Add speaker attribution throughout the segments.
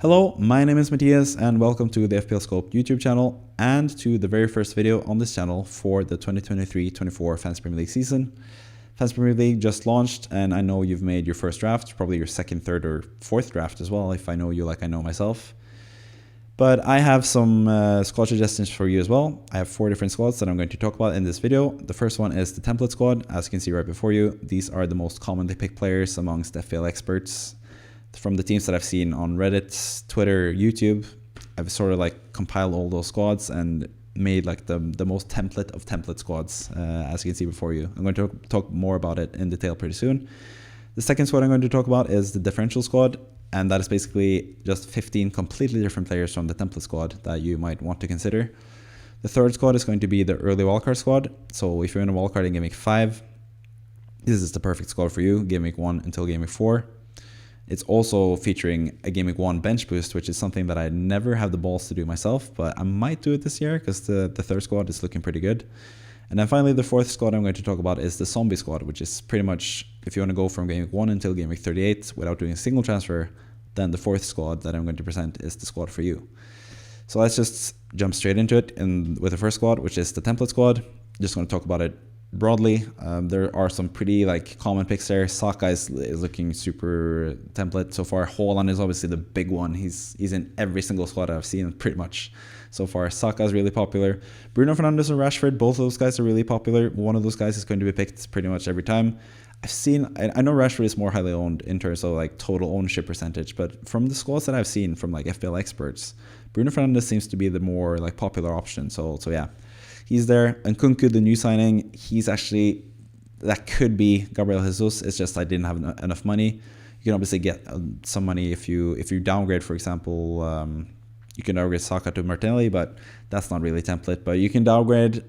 Speaker 1: Hello, my name is Matthias and welcome to the FPLScope YouTube channel and to the very first video on this channel for the 2023-24 Fantasy Premier League season. Fantasy Premier League just launched and I know you've made your first draft, probably your second, third or fourth draft as well if I know you like I know myself. But I have some squad suggestions for you as well. I have 4 different squads that I'm going to talk about in this video. The first one is the template squad. As you can see right before you, these are the most commonly picked players amongst FPL experts. From the teams that I've seen on Reddit, Twitter, YouTube, I've sort of like compiled all those squads and made like the most template of template squads, as you can see before you. I'm going to talk more about it in detail pretty soon. The second squad I'm going to talk about is the differential squad, and that is basically just 15 completely different players from the template squad that you might want to consider. The third squad is going to be the early wildcard squad. So if you're in a wildcard in game week 5, this is the perfect squad for you, game week 1 until game week 4. It's also featuring a game week 1 bench boost, which is something that I never have the balls to do myself, but I might do it this year because the third squad is looking pretty good. And then finally, the fourth squad I'm going to talk about is the zombie squad, which is pretty much if you want to go from game week 1 until game week 38 without doing a single transfer, then the fourth squad that I'm going to present is the squad for you. So let's just jump straight into it with the first squad, which is the template squad. Just going to talk about it broadly. There are some pretty common picks there. Saka is looking super template so far. Haaland is obviously the big one. He's in every single squad I've seen pretty much so far. Saka is really popular. Bruno Fernandes and Rashford, both of those guys are really popular. One of those guys is going to be picked pretty much every time. I know Rashford is more highly owned in terms of total ownership percentage, but from the squads that I've seen from FPL experts, Bruno Fernandes seems to be the more popular option. So yeah. He's there. And Nkunku, the new signing, that could be Gabriel Jesus. It's just I didn't have enough money. You can obviously get some money if you downgrade, for example, you can downgrade Saka to Martinelli, but that's not really template. But you can downgrade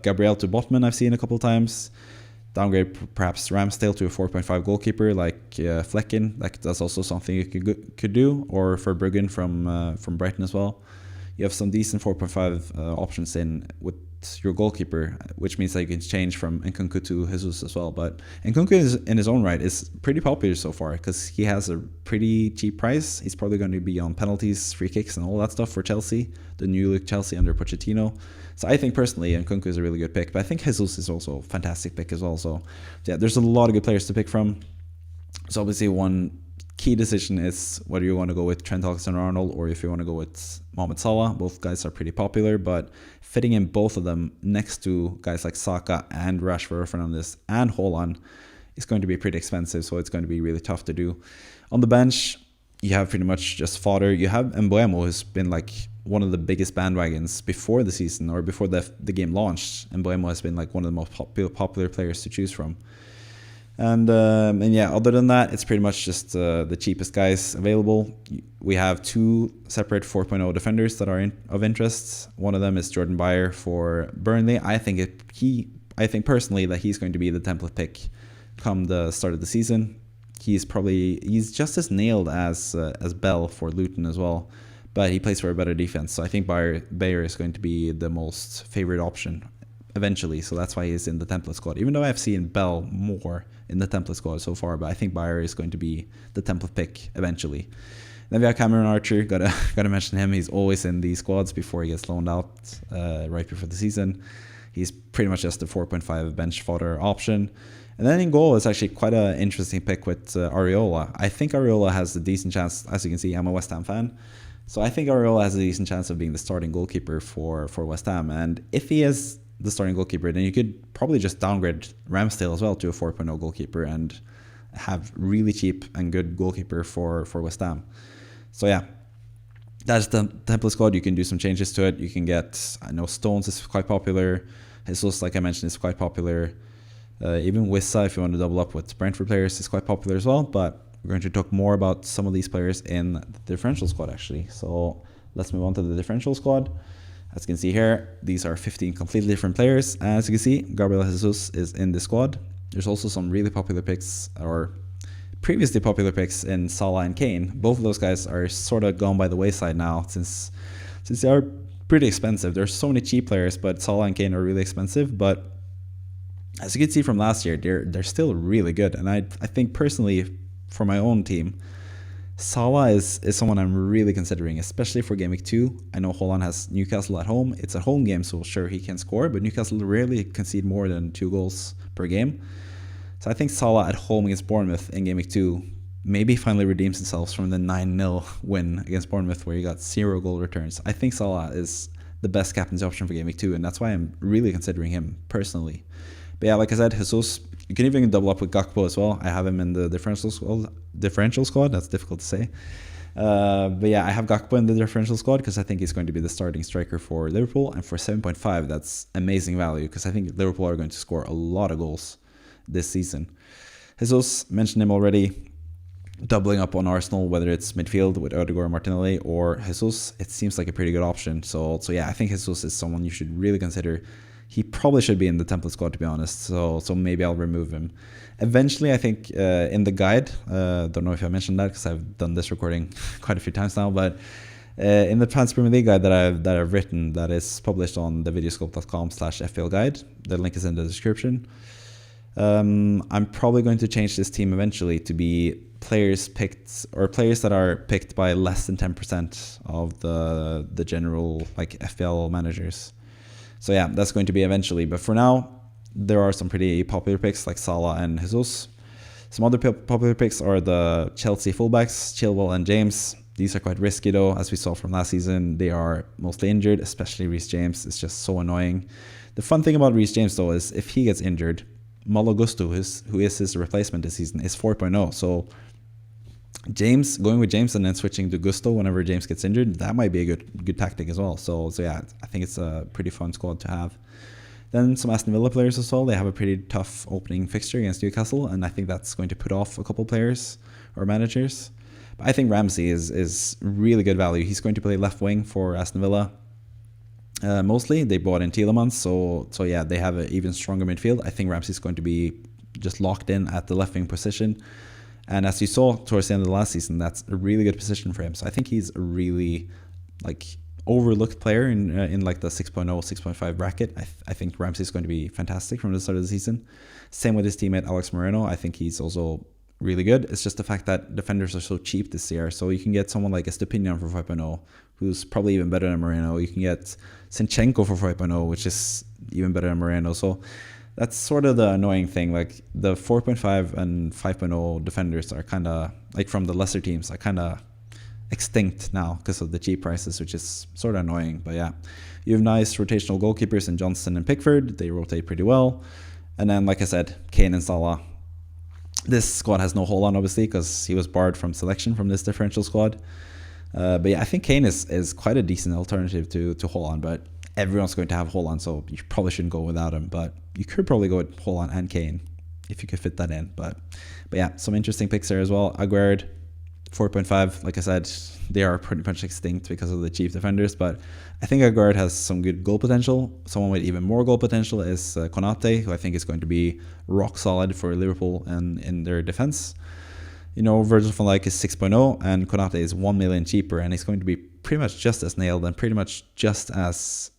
Speaker 1: Gabriel to Botman, I've seen a couple of times. Downgrade perhaps Ramsdale to a 4.5 goalkeeper like Flecken. That's also something you could do. Or for Bruggen from Brighton as well. You have some decent 4.5 options in with your goalkeeper, which means that you can change from Nkunku to Jesus as well. But Nkunku in his own right is pretty popular so far because he has a pretty cheap price. He's probably going to be on penalties, free kicks and all that stuff for Chelsea, the new look Chelsea under Pochettino. So I think personally Nkunku is a really good pick, but I think Jesus is also a fantastic pick as well. So yeah, there's a lot of good players to pick from. So obviously one key decision is whether you want to go with Trent Alexander-Arnold or if you want to go with Mohamed Salah. Both guys are pretty popular, but fitting in both of them next to guys like Saka and Rashford, Fernandes and Haaland is going to be pretty expensive, so it's going to be really tough to do. On the bench, you have pretty much just fodder. You have Mbeumo, who's been one of the biggest bandwagons before the season or before the game launched. Mbeumo has been one of the most popular players to choose from. And yeah, other than that, it's pretty much just the cheapest guys available. We have 2 separate 4.0 defenders that are of interest. One of them is Jordan Bayer for Burnley. I think personally that he's going to be the template pick come the start of the season. He's just as nailed as Bell for Luton as well, but he plays for a better defense. So I think Bayer is going to be the most favorite option eventually, so that's why he's in the template squad, even though I've seen Bell more in the template squad so far, but I think Bayer is going to be the template pick eventually. Then we have Cameron Archer, gotta mention him. He's always in these squads before he gets loaned out right before the season. He's pretty much just the 4.5 bench fodder option. And then in goal, it's actually quite an interesting pick with Areola. I think Areola has a decent chance. As you can see, I'm a West Ham fan, so I think Areola has a decent chance of being the starting goalkeeper for West Ham. And if he is the starting goalkeeper, then you could probably just downgrade Ramsdale as well to a 4.0 goalkeeper and have really cheap and good goalkeeper for West Ham. So yeah, that's the template squad. You can do some changes to it. You can get, I know Stones is quite popular. Jesus, like I mentioned, is quite popular. Even Wissa, if you want to double up with Brentford players, is quite popular as well. But we're going to talk more about some of these players in the differential squad actually. So let's move on to the differential squad. As you can see here, these are 15 completely different players. As you can see, Gabriel Jesus is in the squad. There's also some really popular picks, or previously popular picks in Salah and Kane. Both of those guys are sort of gone by the wayside now since they are pretty expensive. There's so many cheap players, but Salah and Kane are really expensive. But as you can see from last year, they're still really good. And I think personally, for my own team, Salah is someone I'm really considering, especially for game week 2. I know Haaland has Newcastle at home. It's a home game, so sure, he can score, but Newcastle rarely concede more than 2 goals per game. So I think Salah at home against Bournemouth in game week 2 maybe finally redeems himself from the 9-0 win against Bournemouth where he got 0 goal returns. I think Salah is the best captain's option for game week 2, and that's why I'm really considering him personally. But yeah, like I said, Jesus, you can even double up with Gakpo as well. I have him in the differential squad. That's difficult to say. But yeah, I have Gakpo in the differential squad because I think he's going to be the starting striker for Liverpool. And for 7.5, that's amazing value because I think Liverpool are going to score a lot of goals this season. Jesus, mentioned him already. Doubling up on Arsenal, whether it's midfield with Odegaard, Martinelli, or Jesus, it seems like a pretty good option. So yeah, I think Jesus is someone you should really consider. He probably should be in the template squad, to be honest. So maybe I'll remove him. Eventually, I think in the guide, don't know if I mentioned that because I've done this recording quite a few times now, but in the Fantasy Premier League guide that I've written, that is published on thevideoscope.com/FPL guide. The link is in the description. I'm probably going to change this team eventually to be players that are picked by less than 10% of the general like FPL managers. So yeah, that's going to be eventually. But for now, there are some pretty popular picks like Salah and Jesus. Some other popular picks are the Chelsea fullbacks, Chilwell and James. These are quite risky though, as we saw from last season. They are mostly injured, especially Reece James. It's just so annoying. The fun thing about Reece James though is if he gets injured, Malo Gusto, who is his replacement this season, is 4.0. So going with James and then switching to Gusto whenever James gets injured, that might be a good tactic as well. So yeah, I think it's a pretty fun squad to have. Then some Aston Villa players as well. They have a pretty tough opening fixture against Newcastle, and I think that's going to put off a couple players or managers. But I think Ramsey is really good value. He's going to play left wing for Aston Villa. Mostly they bought in Tielemans, so yeah, they have an even stronger midfield. I think Ramsey's going to be just locked in at the left wing position, and as you saw towards the end of the last season, that's a really good position for him. So I think he's a really like overlooked player in like the 6.0 6.5 bracket. I think Ramsey's going to be fantastic from the start of the season. Same with his teammate Alex Moreno. I think he's also really good. It's just the fact that defenders are so cheap this year. So you can get someone like Estepinian for 5.0, who's probably even better than Moreno. You can get Zinchenko for 5.0, which is even better than Moreno. So that's sort of the annoying thing. Like the 4.5 and 5.0 defenders are kind of like from the lesser teams are kind of extinct now because of the cheap prices, which is sort of annoying. But yeah, you have nice rotational goalkeepers in Johnson and Pickford. They rotate pretty well. And then, like I said, Kane and Salah. This squad has no Haaland, obviously, because he was barred from selection from this differential squad. But yeah, I think Kane is quite a decent alternative to Haaland, but everyone's going to have Haaland, so you probably shouldn't go without him. But you could probably go with Haaland and Kane if you could fit that in. But yeah, some interesting picks there as well. Aguerd, 4.5, like I said, they are pretty much extinct because of the cheap defenders, but I think Aguerd has some good goal potential. Someone with even more goal potential is Konate, who I think is going to be rock solid for Liverpool and in their defense. You know, Virgil van Dijk is 6.0 and Konate is 1 million cheaper, and he's going to be pretty much just as nailed and pretty much just as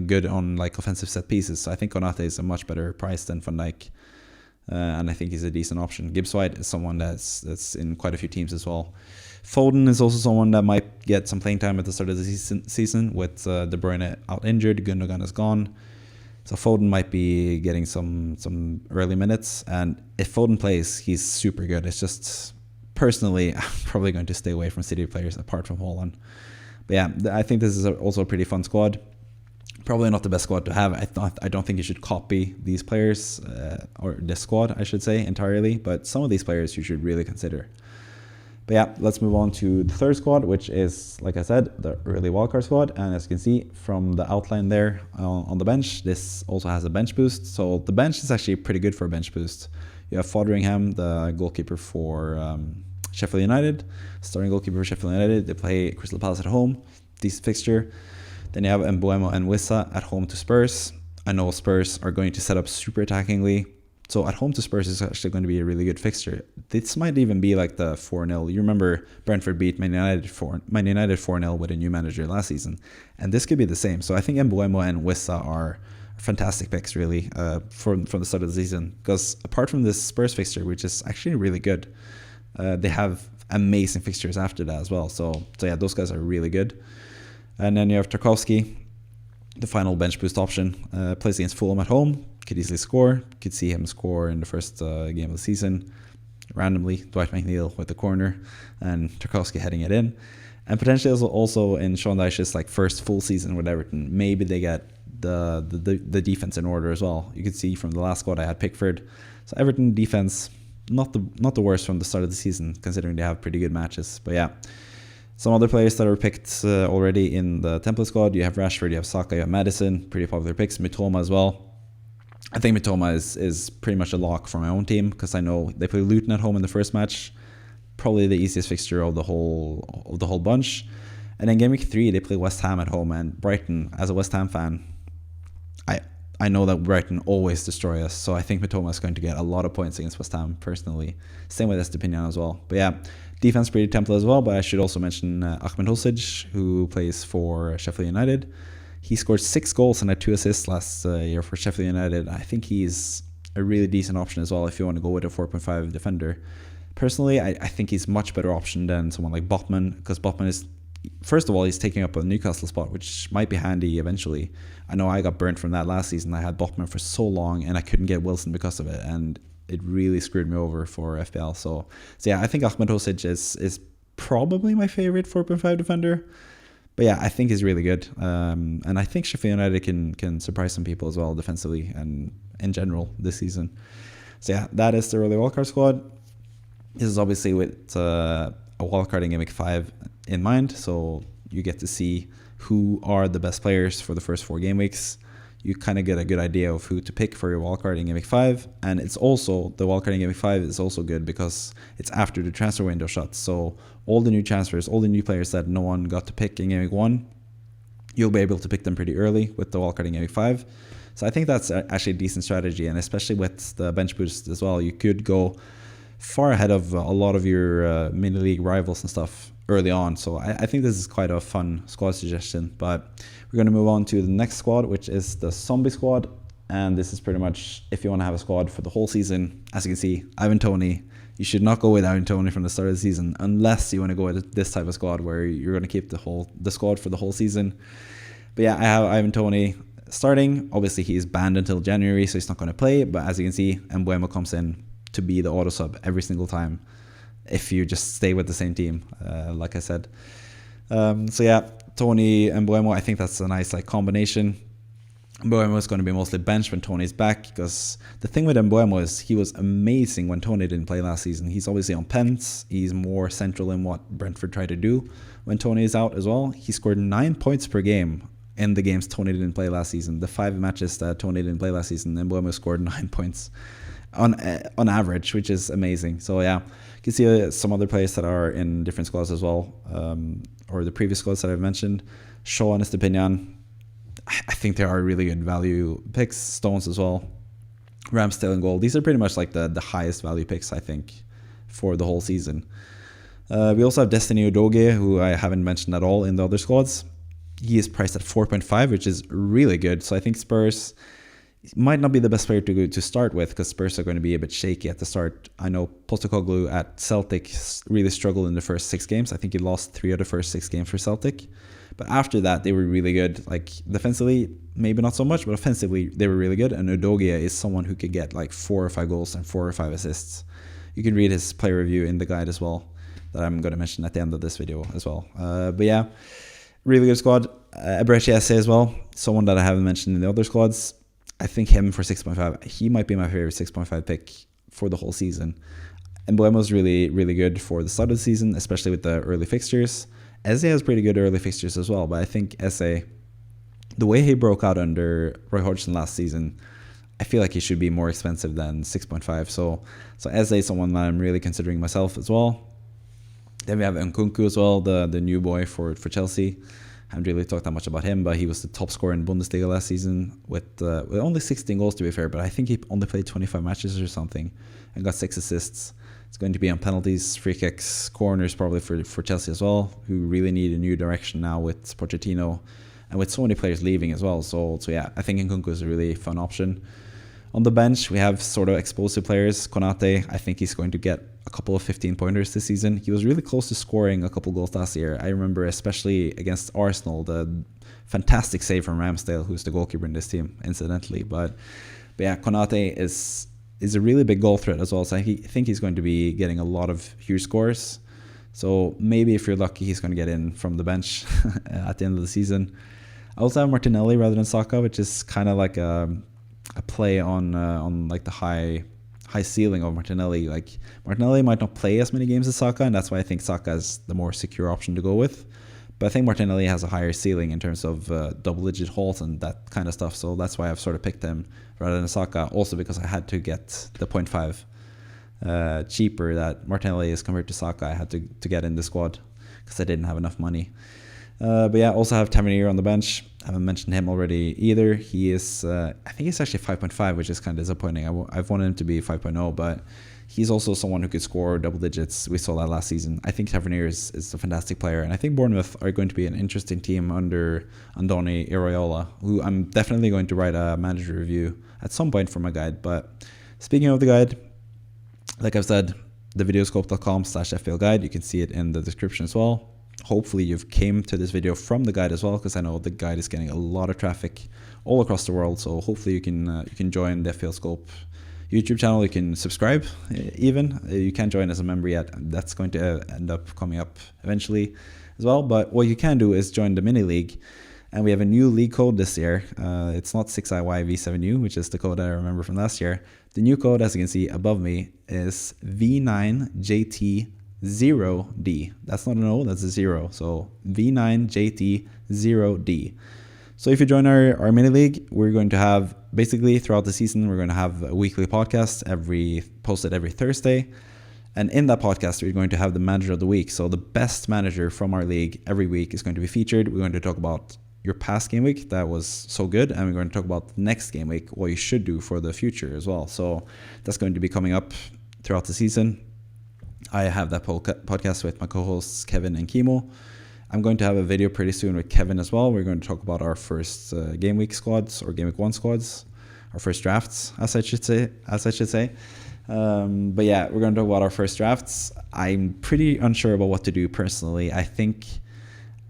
Speaker 1: good on like offensive set pieces. So I think Konate is a much better price than Van Dijk. And I think he's a decent option. Gibbs White is someone that's in quite a few teams as well. Foden is also someone that might get some playing time at the start of the season with De Bruyne out injured, Gundogan is gone. So Foden might be getting some early minutes. And if Foden plays, he's super good. It's just, personally, I'm probably going to stay away from City players apart from Haaland. But yeah, I think this is also a pretty fun squad. Probably not the best squad to have. I don't think you should copy these players, or this squad, I should say, entirely. But some of these players you should really consider. But yeah, let's move on to the third squad, which is, like I said, the early wildcard squad. And as you can see from the outline there on the bench, this also has a bench boost. So the bench is actually pretty good for a bench boost. You have Fotheringham, the goalkeeper for Sheffield United, starting goalkeeper for Sheffield United. They play Crystal Palace at home, decent fixture. Then you have Mbuemo and Wissa at home to Spurs. I know Spurs are going to set up super attackingly. So at home to Spurs is actually going to be a really good fixture. This might even be like the 4-0. You remember Brentford beat Man United 4-0 with a new manager last season. And this could be the same. So I think Mbuemo and Wissa are fantastic picks, really, from the start of the season. Because apart from this Spurs fixture, which is actually really good, they have amazing fixtures after that as well. So yeah, those guys are really good. And then you have Tarkowski, the final bench boost option. Plays against Fulham at home. Could easily score. Could see him score in the first game of the season. Randomly, Dwight McNeil with the corner and Tarkowski heading it in. And potentially also in Sean Dyche's like first full season with Everton, maybe they get the defense in order as well. You could see from the last squad I had Pickford. So Everton defense, not the worst from the start of the season, considering they have pretty good matches. But yeah, some other players that are picked already in the template squad. You have Rashford, you have Saka, you have Madison, pretty popular picks. Mitoma as well. I think Mitoma is pretty much a lock for my own team because I know they play Luton at home in the first match. Probably the easiest fixture of the whole bunch. And then game week 3 they play West Ham at home, and Brighton. As a West Ham fan, I know that Brighton always destroy us, so I think Mitoma is going to get a lot of points against West Ham personally. Same with Estepinian as well. But yeah, defense pretty template as well. But I should also mention Ahmed Hosic, who plays for Sheffield United. He scored 6 goals and had 2 assists last year for Sheffield United. I think he's a really decent option as well if you want to go with a 4.5 defender. Personally, I think he's much better option than someone like Botman, because Botman is, first of all, he's taking up a Newcastle spot, which might be handy eventually. I know I got burnt from that last season. I had Botman for so long and I couldn't get Wilson because of it, and it really screwed me over for FPL. So yeah, I think Ahmed Hosic is probably my favorite 4.5 defender. But yeah, I think he's really good. And I think Sheffield United can surprise some people as well defensively and in general this season. So yeah, that is the early wildcard squad. This is obviously with a wildcard in Game Week 5 in mind, so you get to see who are the best players for the first 4 game weeks. You kind of get a good idea of who to pick for your wildcard in Game Week 5, and it's also, the wildcard in Game Week 5 is also good because it's after the transfer window shuts, so all the new transfers, all the new players that no one got to pick in Game Week 1, you'll be able to pick them pretty early with the wildcard in Game Week 5. So I think that's actually a decent strategy, and especially with the bench boost as well, you could go far ahead of a lot of your mini league rivals and stuff early on. So I think this is quite a fun squad suggestion. But we're going to move on to the next squad, which is the zombie squad. And this is pretty much if you want to have a squad for the whole season. As you can see, Ivan Toney. You should not go with Ivan Toney from the start of the season unless you want to go with this type of squad where you're going to keep the squad for the whole season. But yeah, I have Ivan Toney starting. Obviously, he is banned until January, so he's not going to play. But as you can see, Mbeumo comes in to be the auto sub every single time if you just stay with the same team, like I said. So yeah, Toney and Mbeumo, I think that's a nice combination. Mbeumo is going to be mostly benched when Toney's back, because the thing with Mbeumo is he was amazing when Toney didn't play last season. He's obviously on pens. He's more central in what Brentford tried to do when Toney is out as well. He scored 9 points per game in the games Toney didn't play last season. The 5 matches that Toney didn't play last season, Mbeumo scored 9 points on average, which is amazing. So yeah, you can see some other players that are in different squads as well, or the previous squads that I've mentioned. Shaw and Estepinian, I think they are really good value picks. Stones as well. Ramsdale and goal. These are pretty much like the highest value picks, I think, for the whole season. We also have Destiny Udogie, who I haven't mentioned at all in the other squads. He is priced at 4.5, which is really good. So I think Spurs might not be the best player to start with, because Spurs are going to be a bit shaky at the start. I know Postecoglou at Celtic really struggled in the first 6 games. I think he lost 3 of the first 6 games for Celtic. But after that, they were really good. Defensively, maybe not so much, but offensively, they were really good. And Udogie is someone who could get 4 or 5 goals and 4 or 5 assists. You can read his player review in the guide as well, that I'm going to mention at the end of this video as well. But yeah, really good squad. Eberechi Esse as well, someone that I haven't mentioned in the other squads. I think him for 6.5, he might be my favorite 6.5 pick for the whole season. And Mbeumo's really, really good for the start of the season, especially with the early fixtures. Eze has pretty good early fixtures as well, but I think Eze, the way he broke out under Roy Hodgson last season, I feel like he should be more expensive than 6.5. So Eze is someone that I'm really considering myself as well. Then we have Nkunku as well, the new boy for Chelsea. I haven't really talked that much about him, but he was the top scorer in Bundesliga last season with only 16 goals to be fair, but I think he only played 25 matches or something and got 6 assists. It's going to be on penalties, free kicks, corners probably for Chelsea as well, who really need a new direction now with Pochettino and with so many players leaving as well. So yeah, I think Nkunku is a really fun option. On the bench, we have sort of explosive players. Konate, I think he's going to get a couple of 15-pointers this season. He was really close to scoring a couple goals last year. I remember especially against Arsenal, the fantastic save from Ramsdale, who's the goalkeeper in this team, incidentally. But yeah, Konate is a really big goal threat as well. So I think he's going to be getting a lot of huge scores. So maybe if you're lucky, he's going to get in from the bench at the end of the season. I also have Martinelli rather than Saka, which is kind of like a play on like the high ceiling of Martinelli. Like Martinelli might not play as many games as Saka, and that's why I think Saka is the more secure option to go with. But I think Martinelli has a higher ceiling in terms of double-digit hauls and that kind of stuff. So that's why I've sort of picked him rather than Saka. Also because I had to get the 0.5 cheaper that Martinelli is compared to Saka. I had to get in the squad because I didn't have enough money. But yeah, also have Tavernier on the bench. I haven't mentioned him already either. He is, I think he's actually 5.5, which is kind of disappointing. I've wanted him to be 5.0, but he's also someone who could score double digits. We saw that last season. I think Tavernier is a fantastic player, and I think Bournemouth are going to be an interesting team under Andoni Iraola, who I'm definitely going to write a manager review at some point for my guide. But speaking of the guide, like I've said, thevideoscope.com/FPL guide. You can see it in the description as well. Hopefully you've came to this video from the guide as well, because I know the guide is getting a lot of traffic all across the world. So hopefully you can join the FPLScope YouTube channel. You can subscribe even. You can't join as a member yet. That's going to end up coming up eventually as well. But what you can do is join the mini league. And we have a new league code this year. It's not 6IYV7U, which is the code I remember from last year. The new code, as you can see above me, is V9JT0D. That's not an O, that's a 0. So V9JT0D. So if you join our mini league, we're going to have basically throughout the season, we're going to have a weekly podcast posted every Thursday. And in that podcast, we're going to have the manager of the week. So the best manager from our league every week is going to be featured. We're going to talk about your past game week that was so good, and we're going to talk about the next game week, what you should do for the future as well. So that's going to be coming up throughout the season. I have that podcast with my co-hosts Kevin and Kimo. I'm going to have a video pretty soon with Kevin as well. We're going to talk about our first game week squads, or game week 1 squads, our first drafts, as I should say. But yeah, we're going to talk about our first drafts. I'm pretty unsure about what to do personally. I think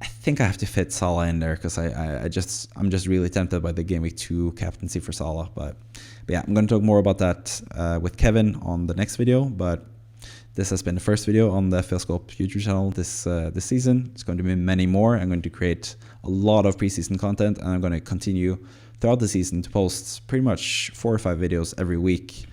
Speaker 1: I have to fit Salah in there, because I'm just really tempted by the game week 2 captaincy for Salah. But yeah, I'm going to talk more about that with Kevin on the next video. But this has been the first video on the FPLScope YouTube channel this season. It's going to be many more. I'm going to create a lot of preseason content, and I'm going to continue throughout the season to post pretty much 4 or 5 videos every week.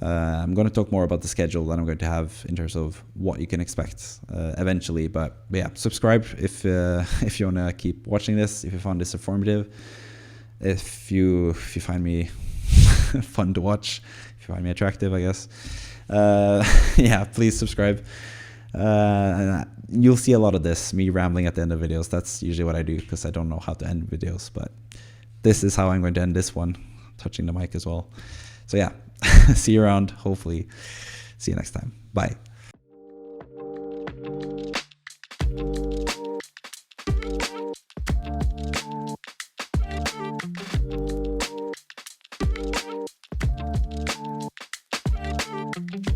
Speaker 1: I'm going to talk more about the schedule that I'm going to have in terms of what you can expect eventually. But yeah, subscribe if you want to keep watching this, if you found this informative, if you find me fun to watch, if you find me attractive, I guess. Yeah, please subscribe. You'll see a lot of this, me rambling at the end of videos. That's usually what I do, because I don't know how to end videos. But this is how I'm going to end this one, touching the mic as well. So yeah, see you around. Hopefully see you next time. Bye.